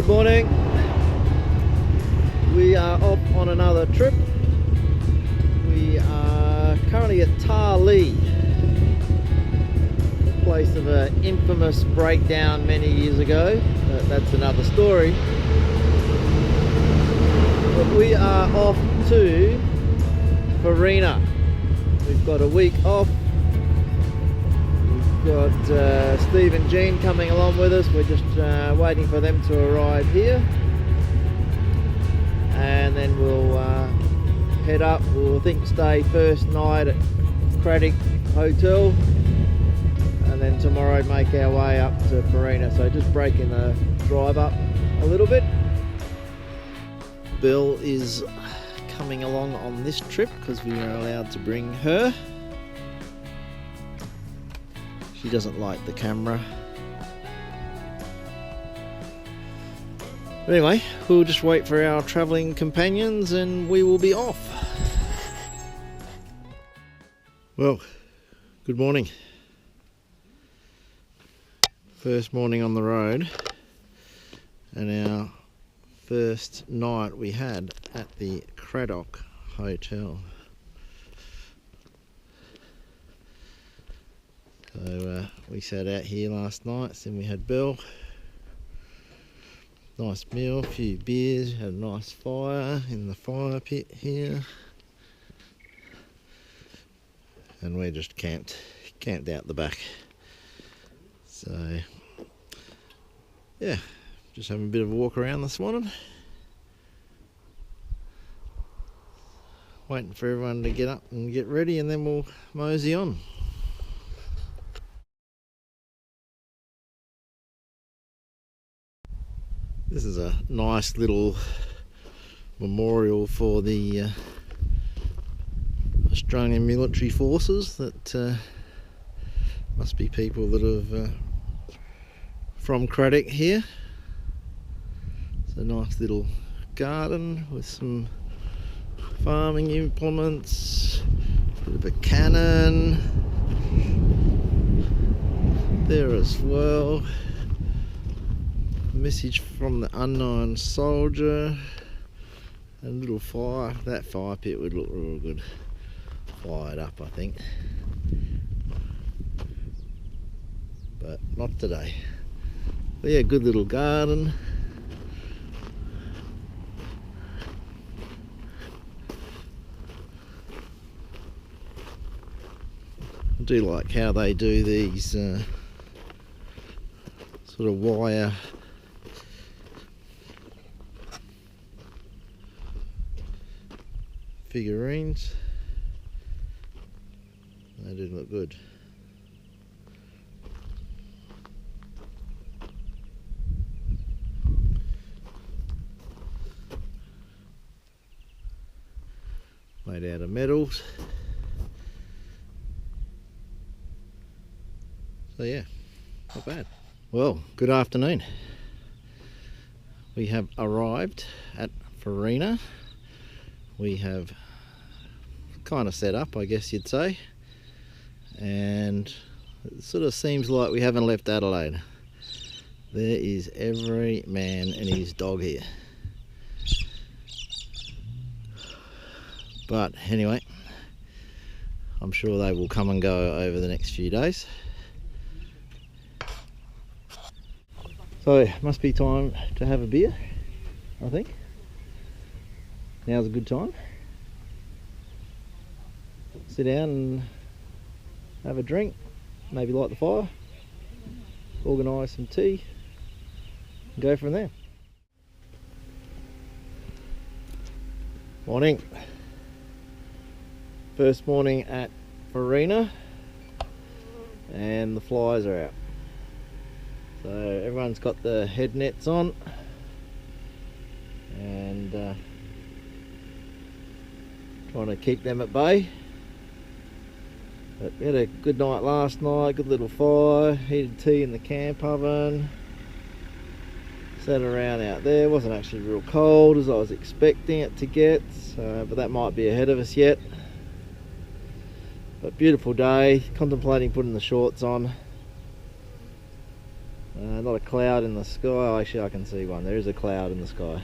Good morning. We are off on another trip. We are currently at Tarlee, the place of an infamous breakdown many years ago. That's another story. But we are off to Farina. We've got a week off. We've got Steve and Jean coming along with us. We're just waiting for them to arrive here, and then we'll head up. We'll stay first night at Craddock Hotel, and then tomorrow make our way up to Farina. So just breaking the drive up a little bit. Bill is coming along on this trip because we are allowed to bring her. She doesn't like the camera. But anyway, we'll just wait for our travelling companions and we will be off. Well, good morning. First morning on the road, and our first night we had at the Craddock Hotel. So we sat out here last night, then we had Bill. Nice meal, a few beers, had a nice fire in the fire pit here. And we just camped out the back. So yeah, just having a bit of a walk around this morning. Waiting for everyone to get up and get ready, and then we'll mosey on. This is a nice little memorial for the Australian military forces. That must be people that have from Craddock here. It's a nice little garden with some farming implements, a bit of a cannon there as well. Message from the unknown soldier, and a little fire. That fire pit would look real good fired up, I think, but not today. But yeah, good little garden. I do like how they do these sort of wire figurines. They do look good. Made out of metals. So yeah, not bad. Well, good afternoon. We have arrived at Farina. We have kind of set up, I guess you'd say, and it sort of seems like we haven't left Adelaide. There is every man and his dog here. But anyway, I'm sure they will come and go over the next few days. So it must be time to have a beer, I think. Now's a good time. Sit down and have a drink, maybe light the fire, organise some tea, and go from there. Morning. First morning at Farina, and the flies are out. So everyone's got the head nets on, and trying to keep them at bay. But we had a good night last night, good little fire, heated tea in the camp oven. Sat around out there, wasn't actually real cold as I was expecting it to get, but that might be ahead of us yet. But beautiful day, contemplating putting the shorts on. Not a cloud in the sky. Oh, actually I can see one. There is a cloud in the sky.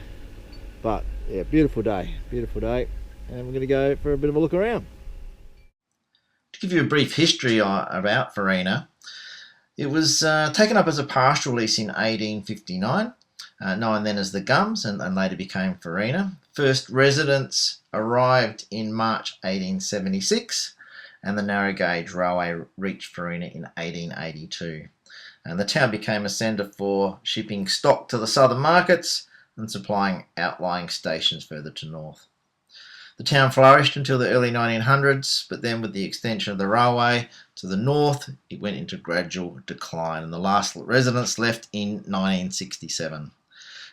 But yeah, beautiful day, and we're going to go for a bit of a look around. To give you a brief history about Farina, it was taken up as a pastoral lease in 1859, known then as the Gums, and later became Farina. First residents arrived in March 1876, and the narrow gauge railway reached Farina in 1882. And the town became a centre for shipping stock to the southern markets and supplying outlying stations further to north. The town flourished until the early 1900s, but then with the extension of the railway to the north, it went into gradual decline, and the last residents left in 1967.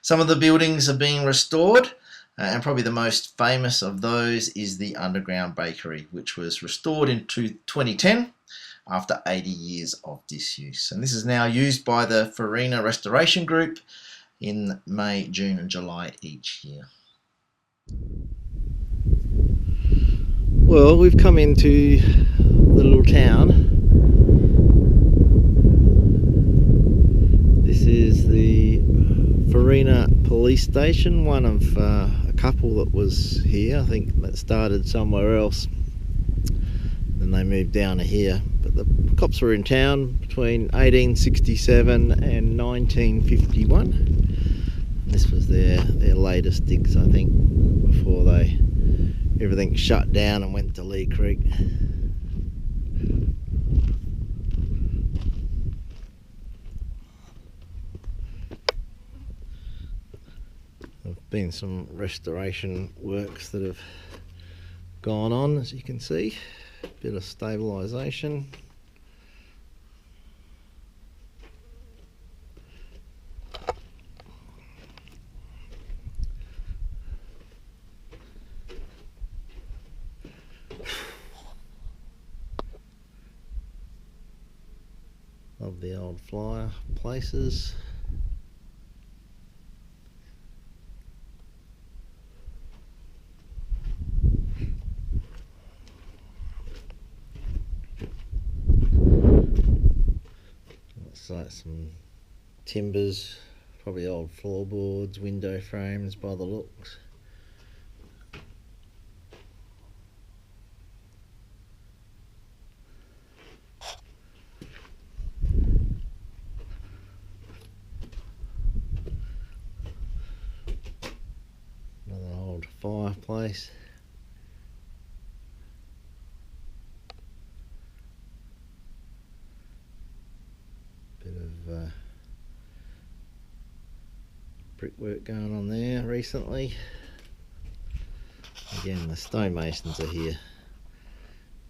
Some of the buildings are being restored, and probably the most famous of those is the underground bakery, which was restored in 2010 after 80 years of disuse. And this is now used by the Farina Restoration Group in May, June and July each year. Well, we've come into the little town. This is the Farina police station, one of a couple that was here. I think that started somewhere else. Then they moved down to here. But the cops were in town between 1867 and 1951. And this was their latest digs, I think, before everything shut down and went to Lee Creek. There've been some restoration works that have gone on, as you can see. A bit of stabilisation. Of the old flyer places. Looks like some timbers, probably old floorboards, window frames by the looks. Fireplace. Bit of brickwork going on there recently. Again, the stonemasons are here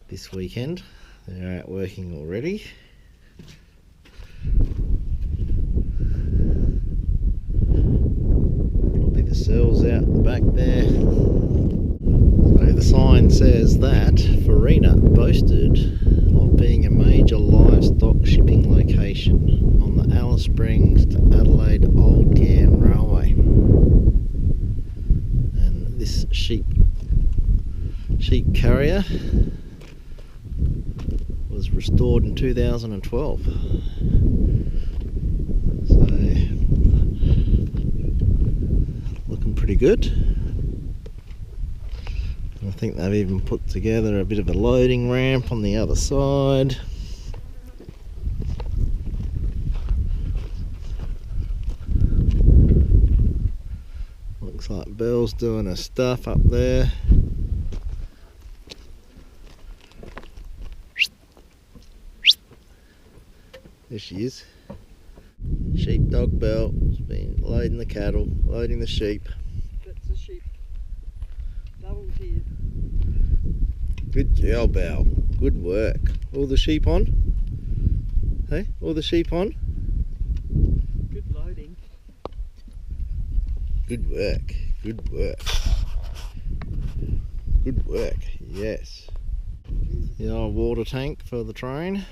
this weekend. They're out working already. The cells out the back there. So the sign says that Farina boasted of being a major livestock shipping location on the Alice Springs to Adelaide Old Cairn Railway. And this sheep carrier was restored in 2012. Pretty good. I think they've even put together a bit of a loading ramp on the other side. Looks like Belle's doing her stuff up there. There she is. Sheepdog Belle has been loading the cattle, loading the sheep. That's the sheep. Double's here. Good girl, Belle. Good work. All the sheep on? Hey, all the sheep on? Good loading. Good work. Good work. Good work. Yes. The old water tank for the train.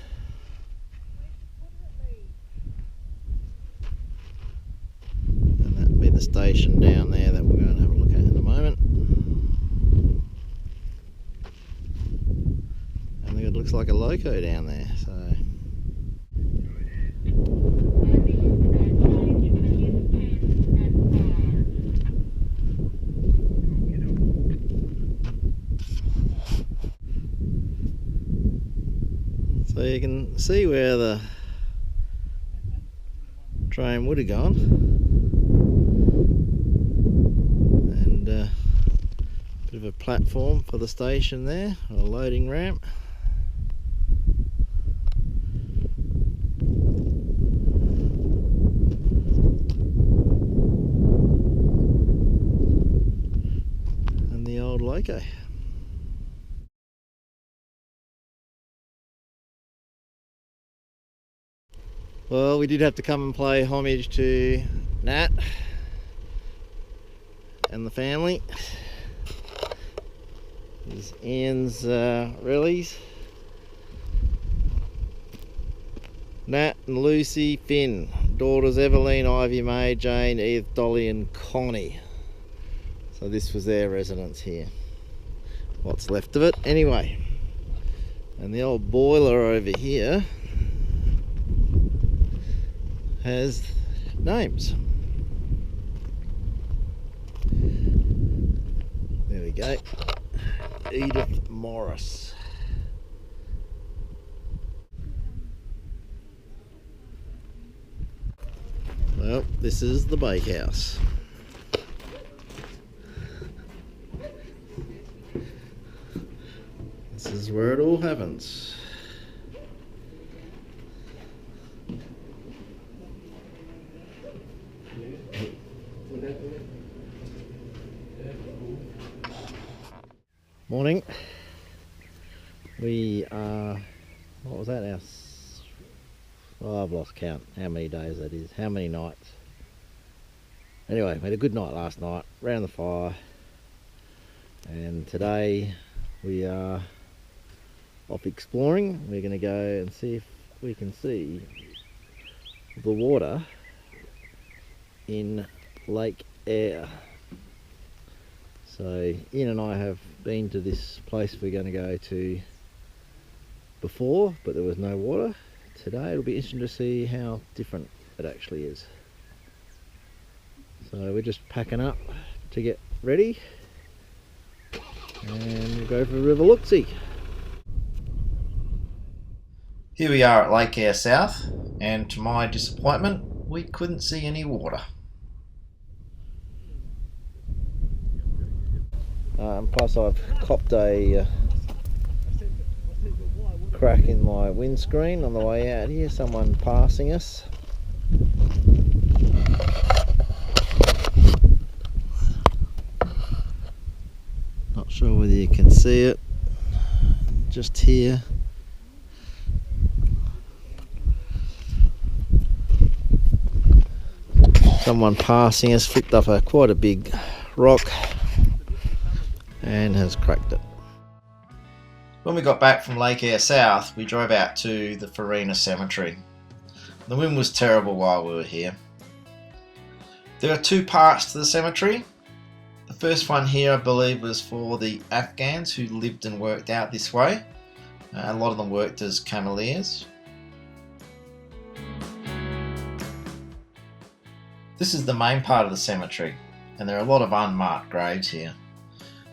And that'll be the station down there that we're going to have a look at in a moment. And it looks like a loco down there, so see where the train would have gone, and a bit of a platform for the station there, a loading ramp. And the old loco. Well, we did have to come and pay homage to Nat and the family. This is Ian's rallies. Nat and Lucy Finn, daughters Eveline, Ivy May, Jane, Edith, Dolly and Connie. So this was their residence here. What's left of it anyway. And the old boiler over here has names. There we go. Edith Morris. Well, this is the bakehouse. This is where it all happens. Morning. We are, what was that, I've lost count how many days that is, how many nights. Anyway, we had a good night last night, round the fire, and today we are off exploring. We're going to go and see if we can see the water in Lake Eyre. So Ian and I have been to this place we're going to go to before, but there was no water. Today it'll be interesting to see how different it actually is. So we're just packing up to get ready and we'll go for a river look-see. Here we are at Lake Eyre South, and to my disappointment we couldn't see any water. Plus I've copped a crack in my windscreen on the way out here, someone passing us. Not sure whether you can see it, just here. Someone passing us flicked up quite a big rock and has cracked it. When we got back from Lake Eyre South, we drove out to the Farina cemetery. The wind was terrible while we were here. There are two parts to the cemetery. The first one here, I believe, was for the Afghans who lived and worked out this way. A lot of them worked as cameleers. This is the main part of the cemetery, and there are a lot of unmarked graves here.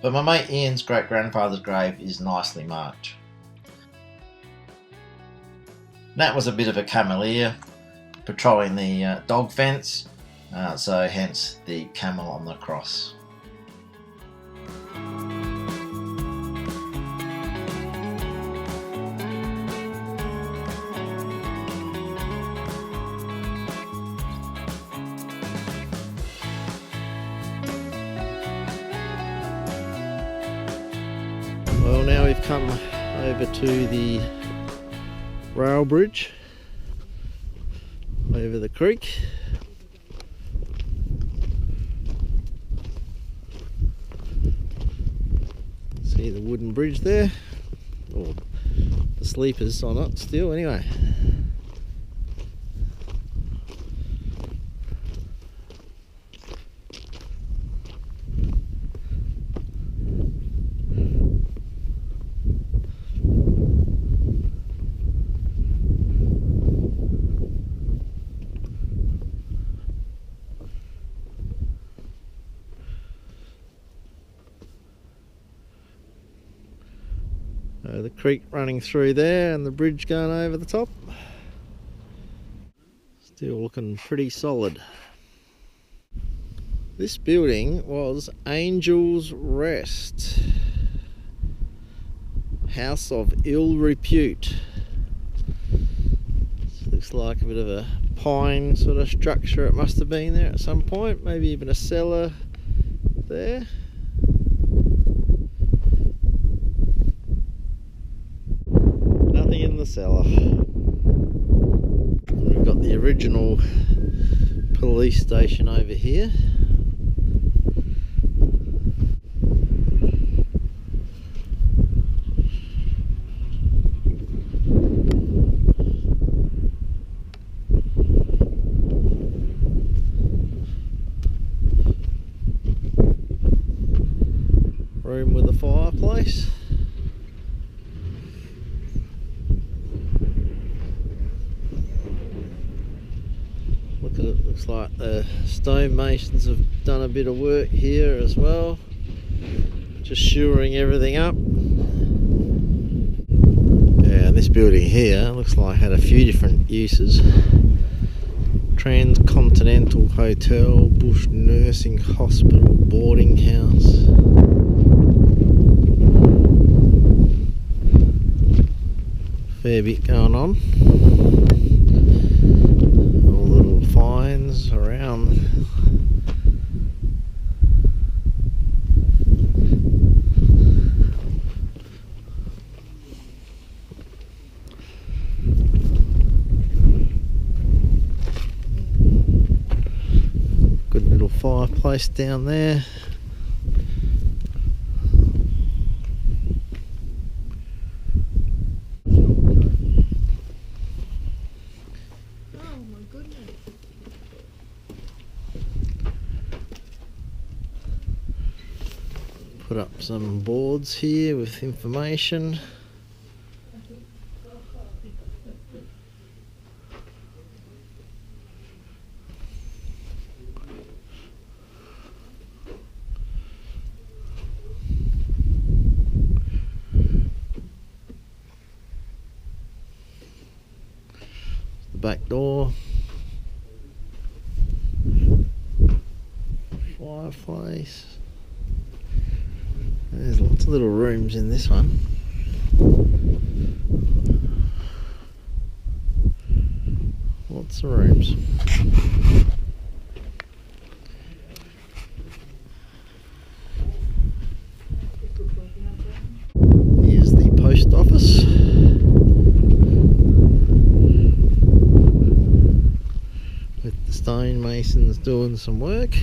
But my mate Ian's great-grandfather's grave is nicely marked. Nat was a bit of a cameleer, patrolling the dog fence, so hence the camel on the cross. Well, now we've come over to the rail bridge over the creek. See the wooden bridge there, or the sleepers on it still anyway. The creek running through there and the bridge going over the top. Still looking pretty solid. This building was Angel's Rest, house of ill repute. This looks like a bit of a pine sort of structure. It must have been there at some point, maybe even a cellar there. Nothing in the cellar. We've got the original police station over here. Room with a fireplace. Look at it, looks like the stonemasons have done a bit of work here as well, just shoring everything up. Yeah, and this building here looks like it had a few different uses. Transcontinental Hotel, Bush Nursing Hospital, boarding house. Fair bit going on. All little finds around. Good little fireplace down there. Put up some boards here with information. The back door. Fireplace. There's lots of little rooms in this one. Lots of rooms. Here's the post office. With the stonemasons doing some work.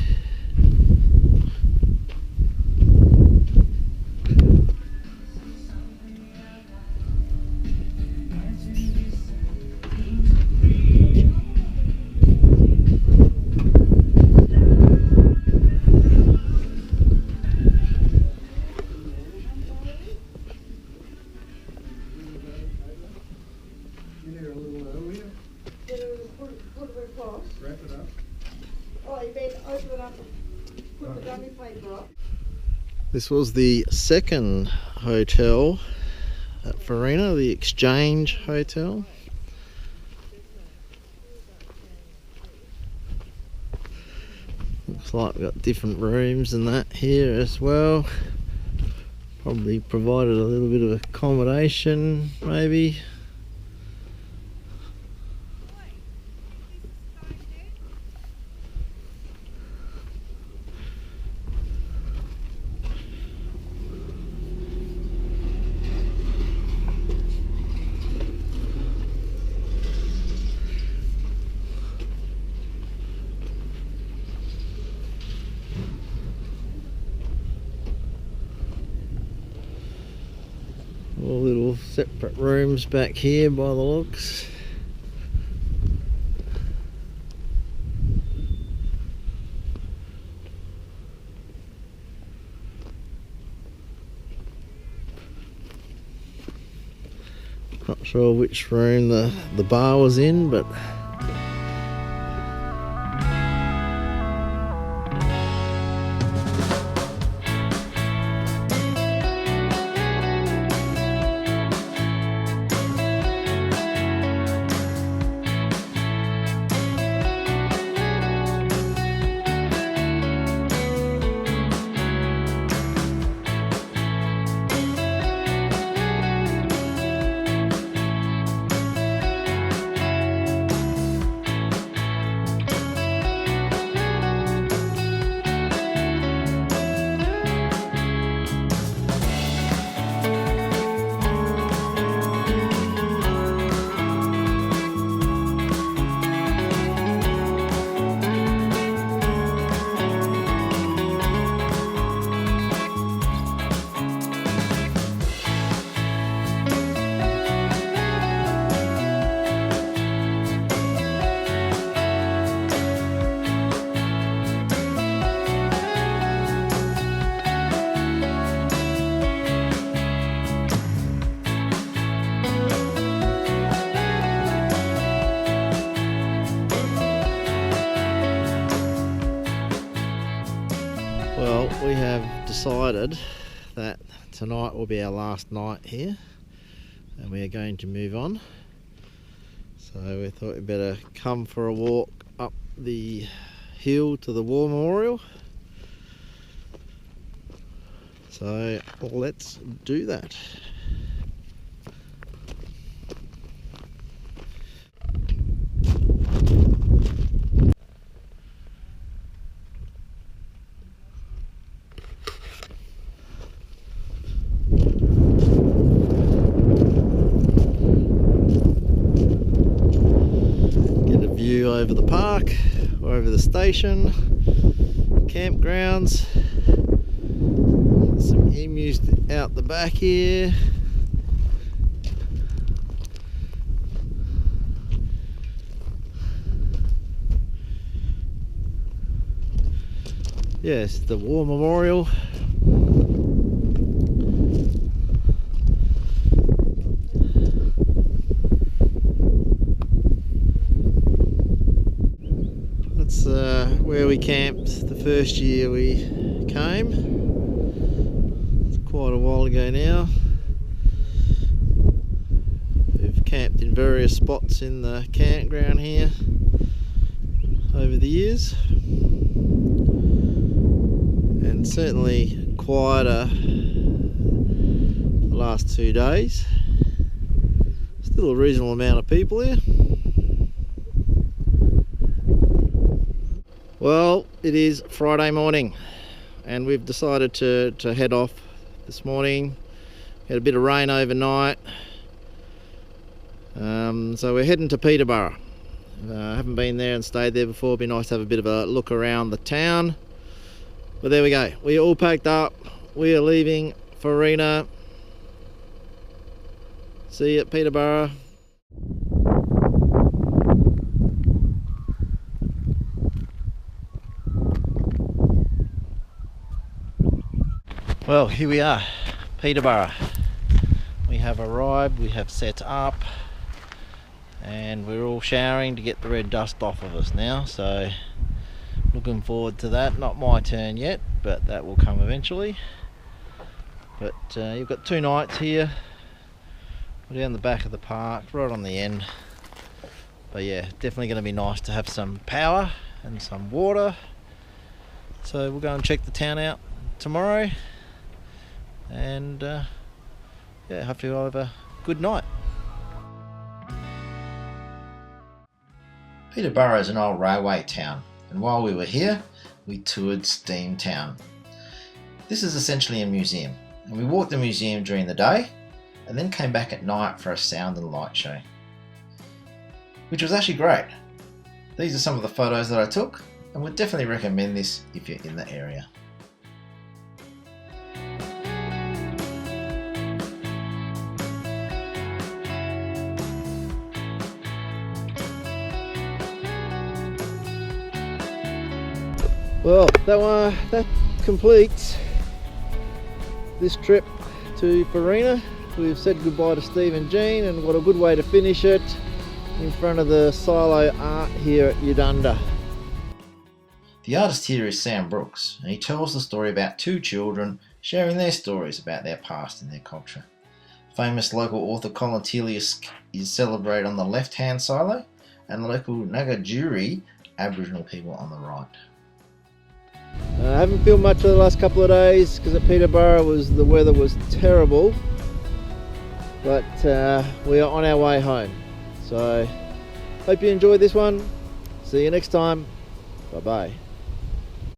This was the second hotel at Farina, the Exchange Hotel. Looks like we've got different rooms and that here as well. Probably provided a little bit of accommodation, maybe. All little separate rooms back here by the looks. Not sure which room the bar was in, but we have decided that tonight will be our last night here and we are going to move on. So we thought we'd better come for a walk up the hill to the War Memorial. So let's do that. Over the park, or over the station, campgrounds. Some emus out the back here. Yes, the War Memorial. Where we camped the first year we came. It's quite a while ago now. We've camped in various spots in the campground here over the years, and certainly quieter the last 2 days. Still a reasonable amount of people here. Well, it is Friday morning and we've decided to head off this morning. Had a bit of rain overnight, so we're heading to Peterborough. I haven't been there and stayed there before. It'd be nice to have a bit of a look around the town. But there we go, we're all packed up, we are leaving Farina. See you at Peterborough. Well, here we are, Peterborough. We have arrived, we have set up, and we're all showering to get the red dust off of us now, so looking forward to that. Not my turn yet, but that will come eventually. But you've got 2 nights here. We're down the back of the park, right on the end. But yeah, definitely going to be nice to have some power and some water. So we'll go and check the town out tomorrow. And yeah, hopefully we'll have a good night. Peterborough is an old railway town, and while we were here, we toured Steamtown. This is essentially a museum, and we walked the museum during the day, and then came back at night for a sound and light show, which was actually great. These are some of the photos that I took, and would definitely recommend this if you're in the area. Well, that completes this trip to Farina. We've said goodbye to Steve and Jean, and what a good way to finish it in front of the silo art here at Udunda. The artist here is Sam Brooks, and he tells the story about 2 children sharing their stories about their past and their culture. Famous local author Colin Telius is celebrated on the left-hand silo, and local Nagajuri Aboriginal people on the right. I haven't filmed much of the last couple of days because at Peterborough the weather was terrible, but we are on our way home. So hope you enjoyed this one. See you next time. Bye bye.